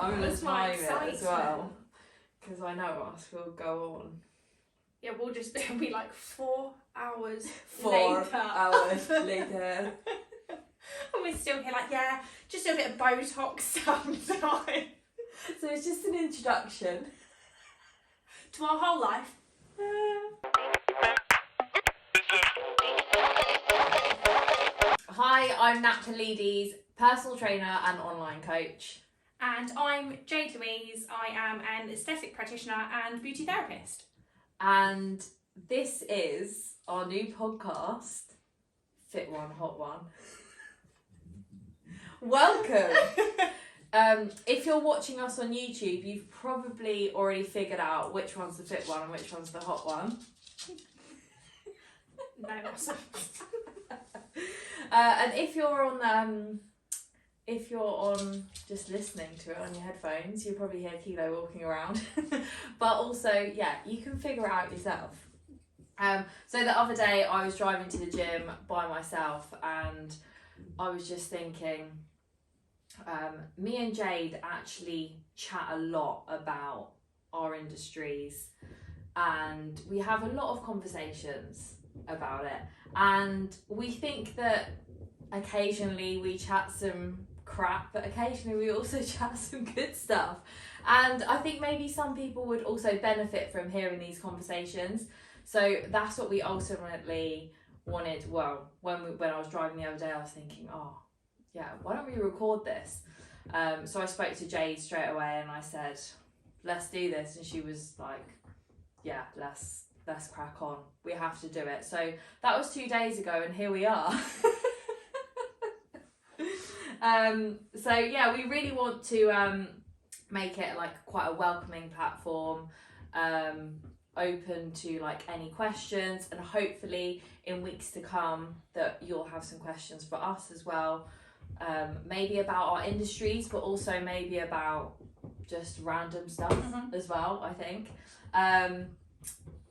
I'm going to time it as well, because I know us will go on. Yeah, it'll be like 4 hours 4 later. hours later. And we're still here like, yeah, just a bit of Botox sometime. So it's just an introduction to our whole life. Hi, I'm Nat Leedy's personal trainer and online coach. And I'm Jade Louise. I am an aesthetic practitioner and beauty therapist. And this is our new podcast, Fit One, Hot One. Welcome! If you're watching us on YouTube, you've probably already figured out which one's the fit one and which one's the hot one. No, awesome. And if you're on just listening to it on your headphones, you'll probably hear Kilo walking around. But also, yeah, you can figure it out yourself. So the other day I was driving to the gym by myself and I was just thinking, me and Jade actually chat a lot about our industries and we have a lot of conversations about it, and we think that occasionally we chat some crap, but occasionally we also chat some good stuff, and I think maybe some people would also benefit from hearing these conversations. So that's what we ultimately wanted. Well, when I was driving the other day, I was thinking, oh yeah, why don't we record this? So I spoke to Jade straight away and I said, let's do this. And she was like, yeah, let's crack on. We have to do it. So that was 2 days ago and here we are. So yeah, we really want to make it like quite a welcoming platform, open to like any questions, and hopefully in weeks to come that you'll have some questions for us as well. Maybe about our industries, but also maybe about just random stuff as well, I think.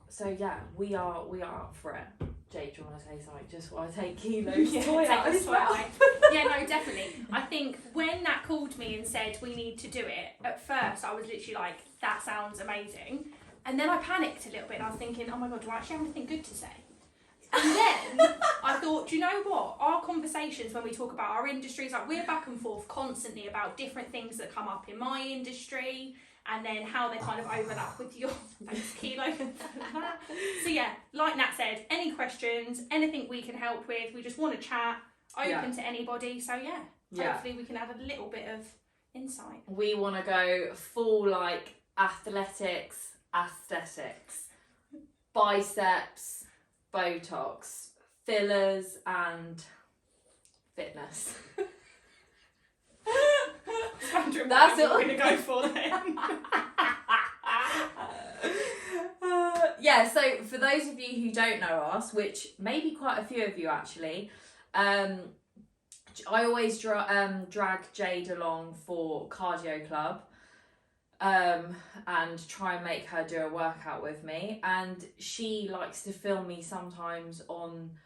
So yeah, we are up for it. Jade, do you want to say something just while I take Kilo's toy out as well? Yeah, no, definitely. I think when Nat called me and said we need to do it, at first I was literally like, that sounds amazing. And then I panicked a little bit and I was thinking, oh my God, do I actually have anything good to say? And then I thought, do you know what? Our conversations when we talk about our industries, like we're back and forth constantly about different things that come up in my industry and then how they kind of overlap with your Kilo. So yeah, like Nat said, any questions, anything we can help with, we just want to chat, open to anybody. So yeah, hopefully we can add a little bit of insight. We want to go full like athletics, aesthetics, biceps, Botox, fillers and fitness. That's what we're going to go for then. Yeah, so for those of you who don't know us, which may be quite a few of you actually, I always drag Jade along for cardio club. And try and make her do a workout with me, and she likes to film me sometimes on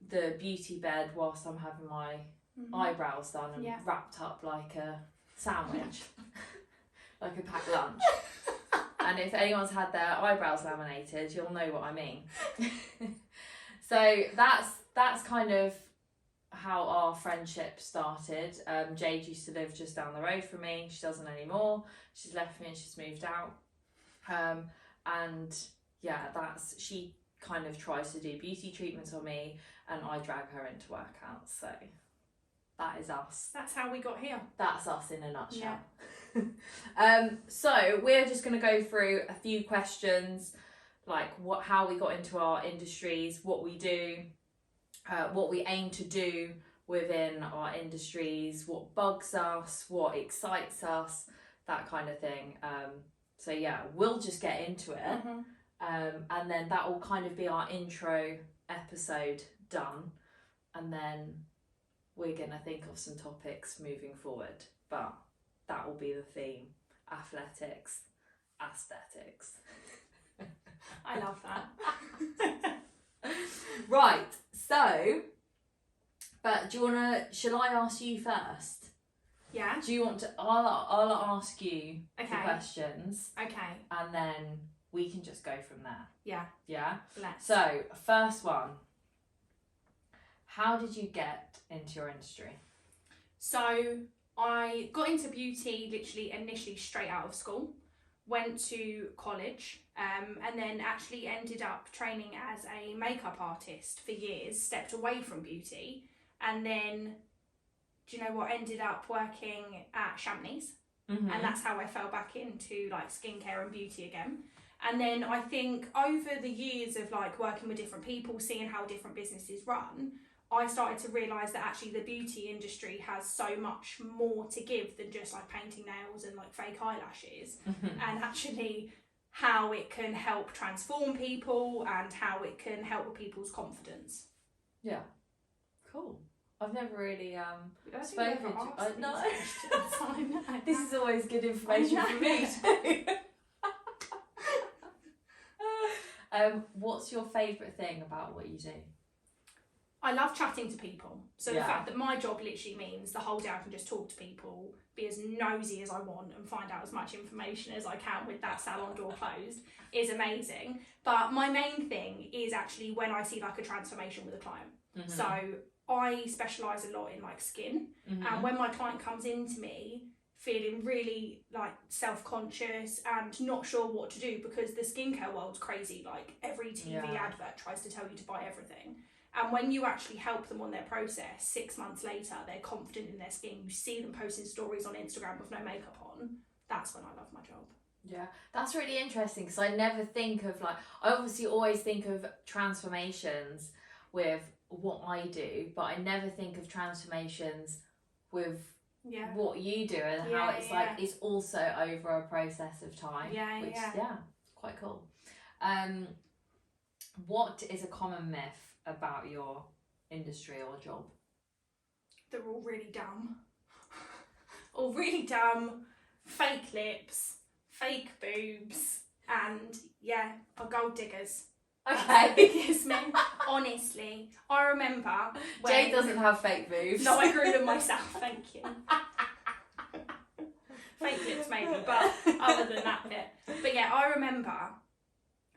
the beauty bed whilst I'm having my eyebrows done and wrapped up like a sandwich, like a packed lunch. And if anyone's had their eyebrows laminated, you'll know what I mean. So that's kind of how our friendship started. Jade used to live just down the road from me. She doesn't anymore. She's left me and she's moved out. And yeah, she kind of tries to do beauty treatments on me and I drag her into workouts. So that is us. That's how we got here. That's us in a nutshell. Yeah. So we're just going to go through a few questions, like how we got into our industries, what we do, what we aim to do within our industries, what bugs us, what excites us, that kind of thing. So yeah, we'll just get into it. And then that will kind of be our intro episode done. And then we're going to think of some topics moving forward. But that will be the theme: athletics, aesthetics. I love that. Right, so, but shall I ask you first? Yeah. Do you want to? I'll ask you the Okay. questions, Okay. and then we can just go from there. Yeah. Yeah. Let's. So first one. How did you get into your industry? So I got into beauty literally initially straight out of school. Went to college, and then actually ended up training as a makeup artist for years. Stepped away from beauty, and then, do you know what? Ended up working at Champneys, and that's how I fell back into like skincare and beauty again. And then I think over the years of like working with different people, seeing how different businesses run, I started to realise that actually the beauty industry has so much more to give than just like painting nails and like fake eyelashes, and actually how it can help transform people and how it can help with people's confidence. Yeah. Cool. I've never really spoken to. No. No. This is always good information for me too. What's your favourite thing about what you do? I love chatting to people. So Yeah. the fact that my job literally means the whole day I can just talk to people, be as nosy as I want and find out as much information as I can with that salon door closed is amazing. But my main thing is actually when I see like a transformation with a client. So I specialise a lot in like skin, and when my client comes into me feeling really like self-conscious and not sure what to do because the skincare world's crazy, like every TV advert tries to tell you to buy everything. And when you actually help them on their process, 6 months later, they're confident in their skin. You see them posting stories on Instagram with no makeup on. That's when I love my job. Yeah, that's really interesting because I never think of like, I obviously always think of transformations with what I do, but I never think of transformations with what you do and how it's like, it's also over a process of time. Which, quite cool. What is a common myth about your industry or job? They're all really dumb. All really dumb, fake lips, fake boobs, and are gold diggers. Okay. Biggest myth, honestly. I remember when Jade doesn't have fake boobs. No, I grew them myself, thank you. Fake lips maybe, but other than that bit. But yeah, I remember,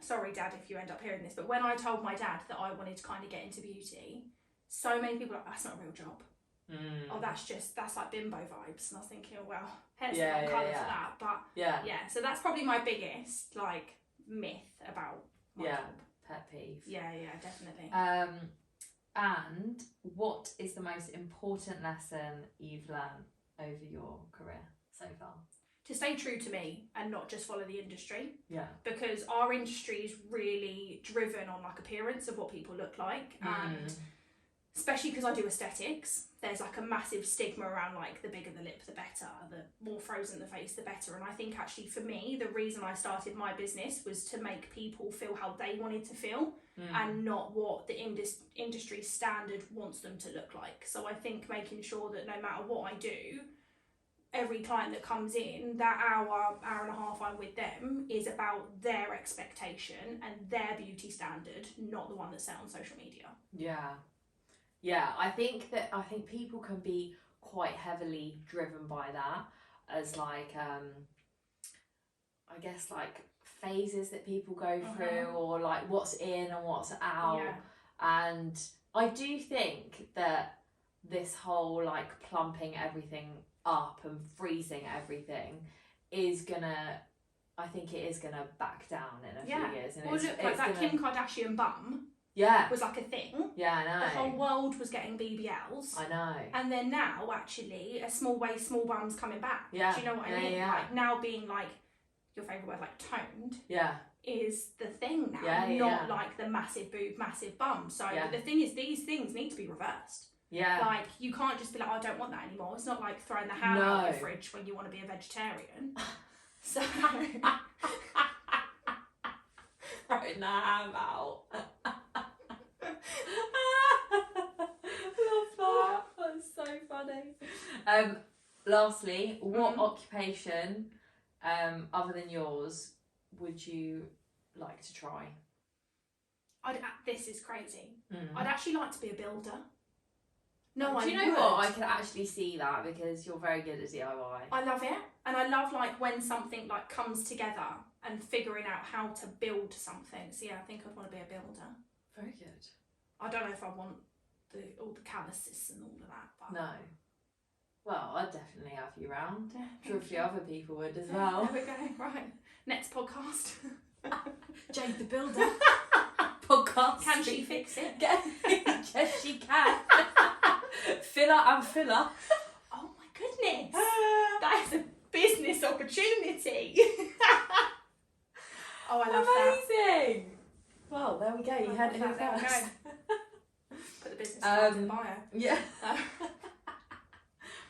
sorry Dad if you end up hearing this, but when I told my dad that I wanted to kind of get into beauty, so many people were like, that's not a real job. Oh, that's like bimbo vibes. And I was thinking, well, hair's the wrong colour for that. But yeah, so that's probably my biggest like myth about my job. Pet peeve. Yeah, definitely. And what is the most important lesson you've learned over your career so far? To stay true to me and not just follow the industry. Yeah. Because our industry is really driven on like appearance of what people look like, and especially because I do aesthetics, there's like a massive stigma around like the bigger the lip the better, the more frozen the face the better. And I think actually for me, the reason I started my business was to make people feel how they wanted to feel and not what the industry standard wants them to look like. So I think making sure that no matter what I do, every client that comes in, that hour and a half I'm with them is about their expectation and their beauty standard, not the one that's set on social media. Yeah, I think people can be quite heavily driven by that as like I guess like phases that people go through, or like what's in and what's out. And I do think that this whole like plumping everything up and freezing everything is gonna back down in a few years. And look, like that Kim Kardashian bum was like a thing. Yeah, I know. The whole world was getting BBLs. I know. And then now, actually, a small waist, small bum's coming back. Yeah. Do you know what I mean? Yeah. Like now being like, your favourite word, like toned. Yeah. Is the thing now, not like the massive boob, massive bum. So the thing is, these things need to be reversed. Yeah. Like, you can't just be like, oh, I don't want that anymore. It's not like throwing the ham out of the fridge when you want to be a vegetarian. So... throwing the ham out. Love that. That's so funny. Lastly, what occupation, other than yours, would you like to try? This is crazy. I'd actually like to be a builder. No, Do you know what? I can actually see that because you're very good at DIY. I love it, and I love like when something like comes together and figuring out how to build something. So yeah, I think I'd want to be a builder. Very good. I don't know if I want all the calluses and all of that. But No. Well, I'd definitely have you round. yeah, I'm sure a few other people would as well. There we go. Right, next podcast. Jade the Builder. Podcast. Can she fix it? Yes, she can. Filler and filler. Oh my goodness, that is a business opportunity. Oh, I love that. Amazing. Well, there we go. You had it here There we first. go. Put the business card in the bio. Yeah.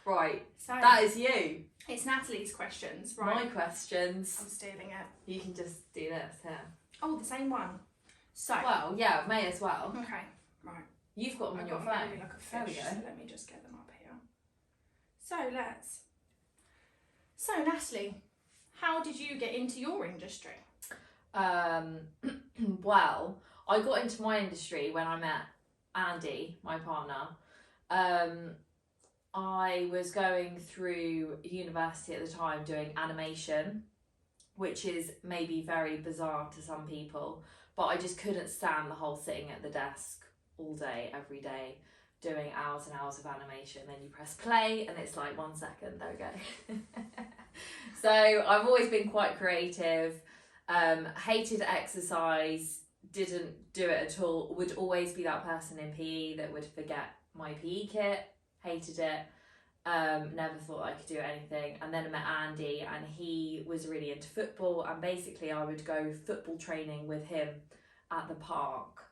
Right. So That is you. it's Natalie's questions, right? My questions. I'm stealing it. You can just do this here. Oh, the same one. So Well, yeah, may as well. okay, right. You've got them on I've your got them phone. like a There we fish, go. so let me just get them up here. So Natalie, how did you get into your industry? Well, I got into my industry when I met Andy, my partner. I was going through university at the time doing animation, which is maybe very bizarre to some people, but I just couldn't stand the whole sitting at the desk all day, every day, doing hours and hours of animation. Then you press play and it's like 1 second, there we go. So I've always been quite creative, hated exercise, didn't do it at all, would always be that person in PE that would forget my PE kit, hated it, never thought I could do anything. And then I met Andy and he was really into football, and basically I would go football training with him at the park,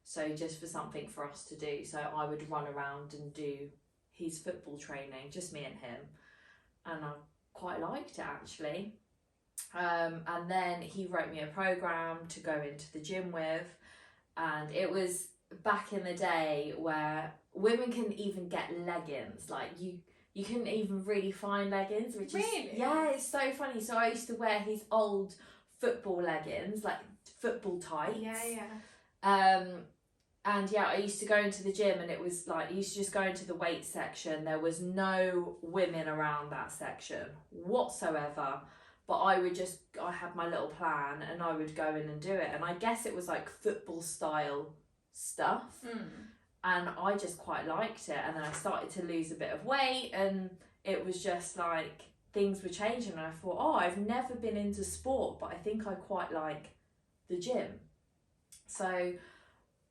so just for something for us to do. So I would run around and do his football training, just me and him, and I quite liked it actually. And then he wrote me a program to go into the gym with, and it was back in the day where women couldn't even get leggings. Like you couldn't even really find leggings, which Really? is, yeah, it's so funny. So I used to wear his old football leggings, like football tights. Yeah. And yeah, I used to go into the gym and it was like, I used to just go into the weight section. There was no women around that section whatsoever. But I had my little plan and I would go in and do it. And I guess it was like football style stuff. And I just quite liked it. And then I started to lose a bit of weight and it was just like things were changing. And I thought, oh, I've never been into sport, but I think I quite like the gym. So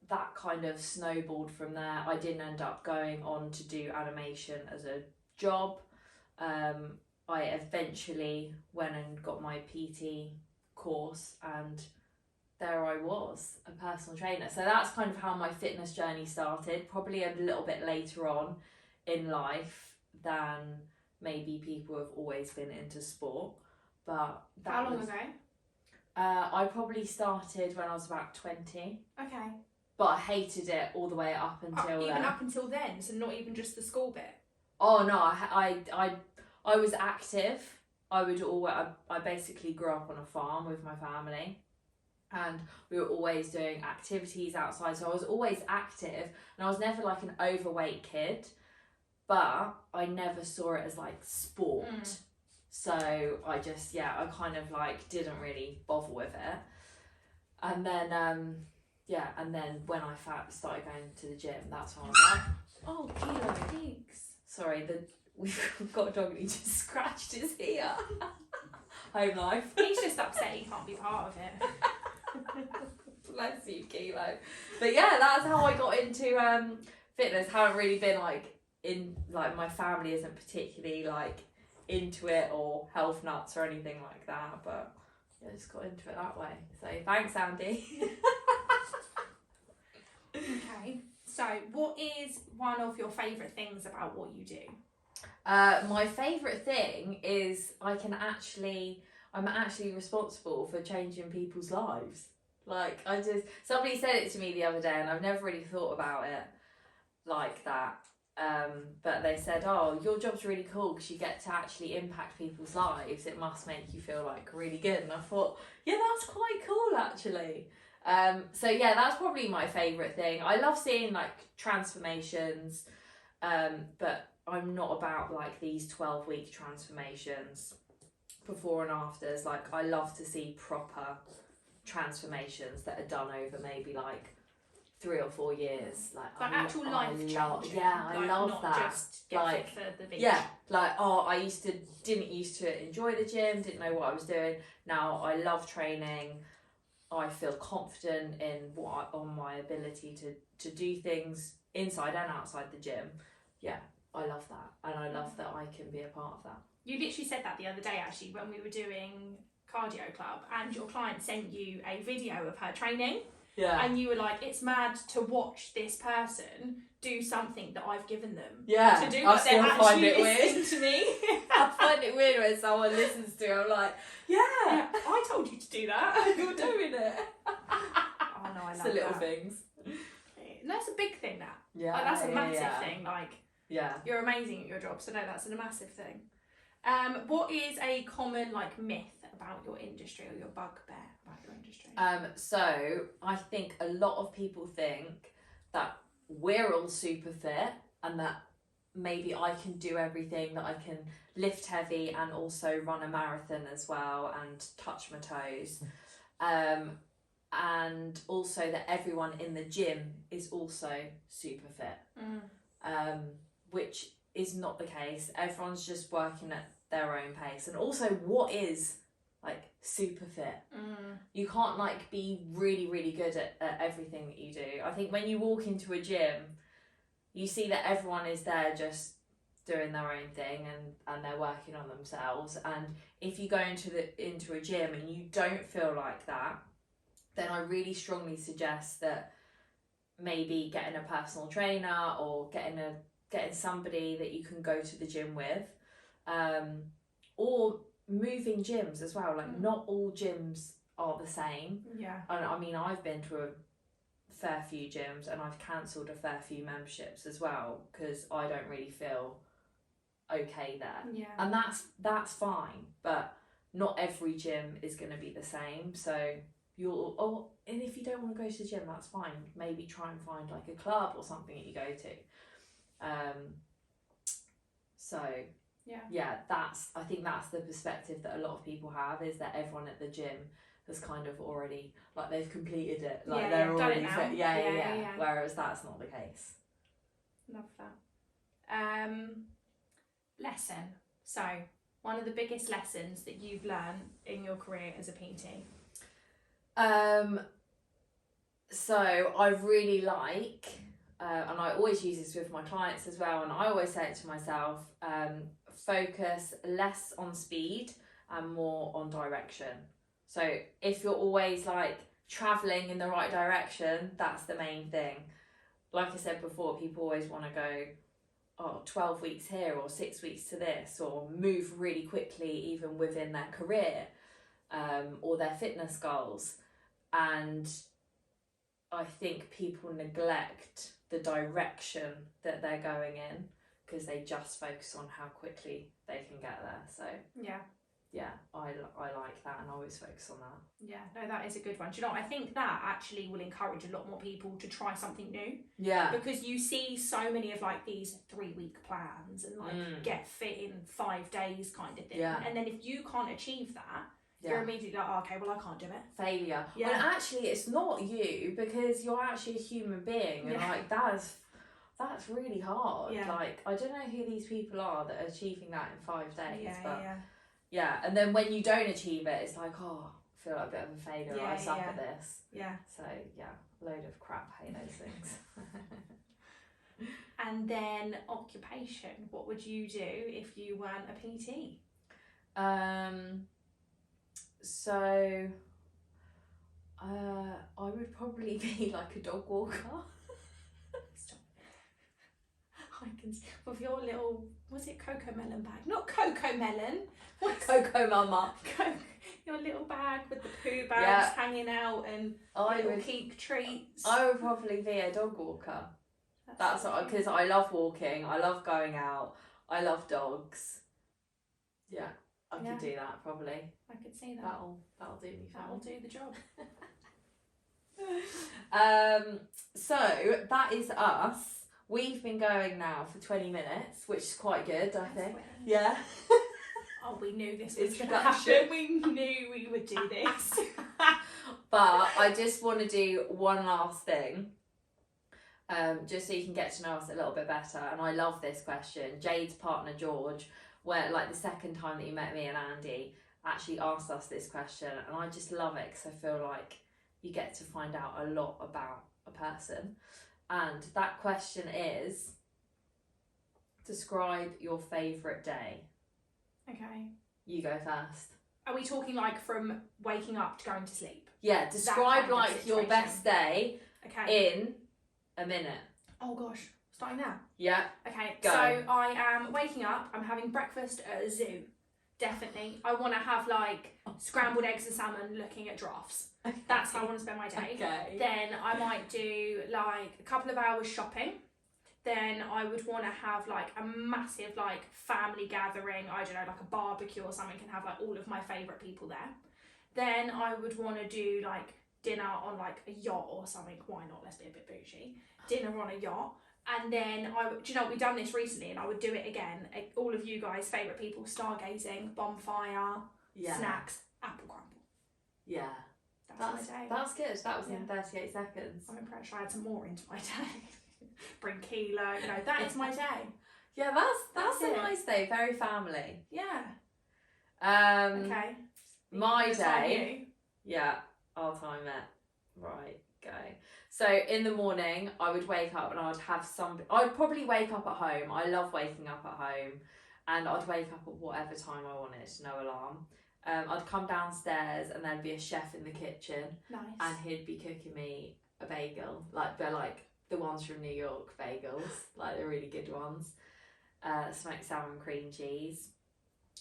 that kind of snowballed from there. I didn't end up going on to do animation as a job. I eventually went and got my PT course and there I was, a personal trainer. So that's kind of how my fitness journey started, probably a little bit later on in life than maybe people who have always been into sport. But that How long ago? I probably started when I was about 20. Okay. But I hated it all the way up until Even then. up until then, so not even just the school bit. Oh no, I was active. I basically grew up on a farm with my family, and we were always doing activities outside. So I was always active, and I was never like an overweight kid, but I never saw it as like sport. So I just, I kind of like didn't really bother with it. And then and then when I started going to the gym, that's when I was like, oh, Kilo, thanks. Sorry, we've got a dog and he just scratched his ear. Home life. He's just upset he can't be part of it. Bless you, Kilo. But yeah, that's how I got into fitness. Haven't really been like in, like, my family isn't particularly like into it or health nuts or anything like that, but I just got into it that way. So thanks, Andy. Okay, so what is one of your favourite things about what you do? My favourite thing is I'm actually responsible for changing people's lives. Like, somebody said it to me the other day and I've never really thought about it like that. But they said, oh, your job's really cool because you get to actually impact people's lives. It must make you feel like really good. And I thought, yeah, that's quite cool actually. So yeah, that's probably my favourite thing. I love seeing like transformations, but I'm not about like these 12-week transformations, before and afters. Like I love to see proper transformations that are done over maybe like 3 or 4 years. Like actual life change. Yeah, I like, love not that. Just get like fit for the beach. yeah, like I didn't used to enjoy the gym, didn't know what I was doing. Now I love training. I feel confident in on my ability to do things inside and outside the gym. Yeah, I love that, and I love that I can be a part of that. You literally said that the other day, actually, when we were doing cardio club, and your client sent you a video of her training. Yeah. And you were like, it's mad to watch this person do something that I've given them to do, I but they're still find actually it weird. listening to me. I find it weird when someone listens to it. I'm like, yeah, I told you to do that. you're doing it. Oh no, I love it's the little that. things. And that's a big thing, that. Yeah, Like, that's a massive thing. Like, yeah, you're amazing at your job, so no, that's a massive thing. What is a common like myth about your industry, or your bugbear about your industry? So I think a lot of people think that we're all super fit and that maybe I can do everything, that I can lift heavy and also run a marathon as well and touch my toes. And also that everyone in the gym is also super fit, which is not the case. Everyone's just working at their own pace. And also, what is like super fit? You can't like be really, really good at everything that you do. I think when you walk into a gym, you see that everyone is there just doing their own thing and they're working on themselves. And if you go into a gym and you don't feel like that, then I really strongly suggest that maybe getting a personal trainer or getting somebody that you can go to the gym with, or moving gyms as well. Like not all gyms are the same. Yeah. And I mean, I've been to a fair few gyms and I've cancelled a fair few memberships as well because I don't really feel okay there. Yeah. And that's fine, but not every gym is going to be the same. So and if you don't want to go to the gym, that's fine. Maybe try and find like a club or something that you go to. So yeah, I think that's the perspective that a lot of people have, is that everyone at the gym has kind of already, like, they've completed it, like they're already fit. Yeah. Whereas that's not the case. Love that. Lesson. So one of the biggest lessons that you've learned in your career as a PT. So I really like, and I always use this with my clients as well, and I always say it to myself, focus less on speed and more on direction. So if you're always like traveling in the right direction, that's the main thing. Like I said before, people always want to go 12 weeks here or 6 weeks to this, or move really quickly even within their career, or their fitness goals. And I think people neglect the direction that they're going in because they just focus on how quickly they can get there. So yeah, I like that, and I always focus on that. Yeah, no, that is a good one. Do you know what? I think that actually will encourage a lot more people to try something new. Yeah. Because you see so many of like these 3-week plans and like get fit in 5 days kind of thing. Yeah. And then if you can't achieve that, you're immediately like, oh, okay, well, I can't do it. Failure. Yeah. Well, actually, it's not you, because you're actually a human being, and like that's really hard. Yeah. Like, I don't know who these people are that are achieving that in 5 days, but yeah. and then when you don't achieve it, it's like, oh, I feel like a bit of a failure. Yeah, I suck at this. Yeah. So yeah, load of crap. Hate those things. And then occupation. What would you do if you weren't a PT? So I would probably be like a dog walker. Stop. I can with your little, was it cocoa melon bag? Not cocoa melon. What's Cocoa mama. Your little bag with the poo bags hanging out and little keep treats. I would probably be a dog walker. That's because I love walking. I love going out. I love dogs. Yeah. I could do that probably. I could see that. That'll do me fine. That'll do the job. So that is us. We've been going now for 20 minutes, which is quite good, I think. Yeah. Oh, we knew this was It's going to happen. We knew we would do this. But I just want to do one last thing, just so you can get to know us a little bit better. And I love this question. Jade's partner, George, where like the second time that you met me and Andy, actually asked us this question. And I just love it because I feel like you get to find out a lot about a person. And that question is, describe your favourite day. Okay. You go first. Are we talking like from waking up to going to sleep? Yeah, describe like your best day in a minute. Oh gosh, starting now? Yeah. Okay, go. So I am waking up, I'm having breakfast at a zoo. Definitely. I want to have like scrambled eggs and salmon looking at giraffes. Okay. That's how I want to spend my day. Okay. Then I might do like a couple of hours shopping. Then I would want to have like a massive like family gathering, I don't know, like a barbecue or something, and have like all of my favourite people there. Then I would want to do like dinner on like a yacht or something. Why not? Let's be a bit bougie. Dinner on a yacht. And then do you know, we've done this recently and I would do it again. All of you guys' favourite people, stargazing, bonfire, snacks, apple crumble. Yeah. That's my day. That's good. That was in 38 seconds. I'm impressed I had some more into my day. Bring Keela, you know, that is my day. Yeah, that's a nice day. Very family. Yeah. Okay. My day. Yeah, I'll time it. Right, go. So in the morning, I would wake up and I'd have I'd probably wake up at home. I love waking up at home, and I'd wake up at whatever time I wanted, no alarm. I'd come downstairs and there'd be a chef in the kitchen. Nice. And he'd be cooking me a bagel. Like, they're like the ones from New York bagels, like the really good ones. Smoked salmon, cream cheese,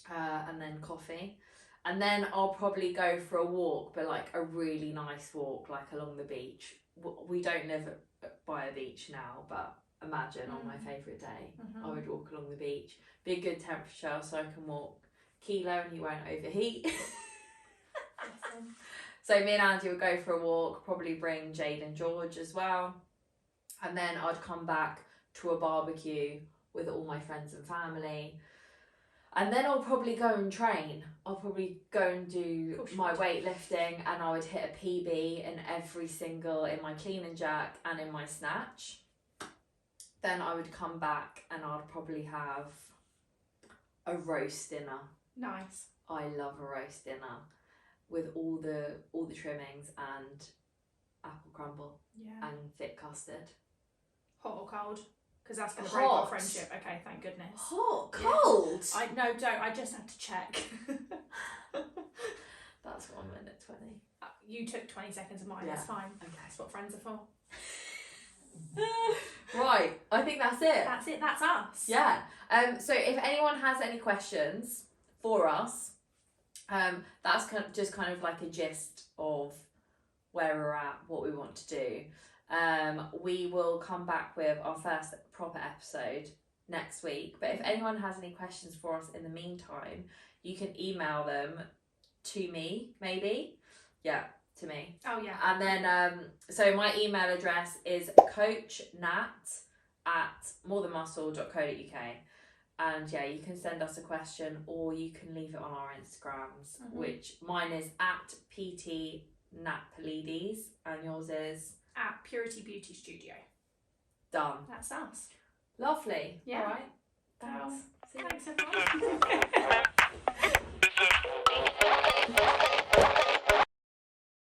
and then coffee. And then I'll probably go for a walk, but like a really nice walk, like along the beach. We don't live by a beach now, but imagine on my favourite day, I would walk along the beach. Be a good temperature so I can walk Kilo and he won't overheat. So me and Andy would go for a walk, probably bring Jade and George as well. And then I'd come back to a barbecue with all my friends and family. And then I'll probably go and train. I'll probably go and do my weightlifting, and I would hit a PB in my clean and jerk and in my snatch. Then I would come back and I'd probably have a roast dinner. Nice. I love a roast dinner with all the trimmings and apple crumble and thick custard. Hot or cold? Because that's going to break our friendship. Okay, thank goodness. Hot? Cold? No, don't. I just had to check. That's 1 minute 20. You took 20 seconds of mine. That's fine. Okay. That's what friends are for. Right. I think that's it. That's it. That's us. Yeah. So if anyone has any questions for us, that's just kind of like a gist of where we're at, what we want to do. We will come back with our first proper episode next week, but if anyone has any questions for us in the meantime, you can email them to me, maybe. Yeah, to me. Oh yeah. And then so my email address is coachnat@morethanmuscle.co.uk, and yeah, you can send us a question or you can leave it on our Instagrams, which mine is @PTNatPolides and yours is at Purity Beauty Studio. Done. That's us. Lovely. Yeah. All right. Thanks. Thanks everyone.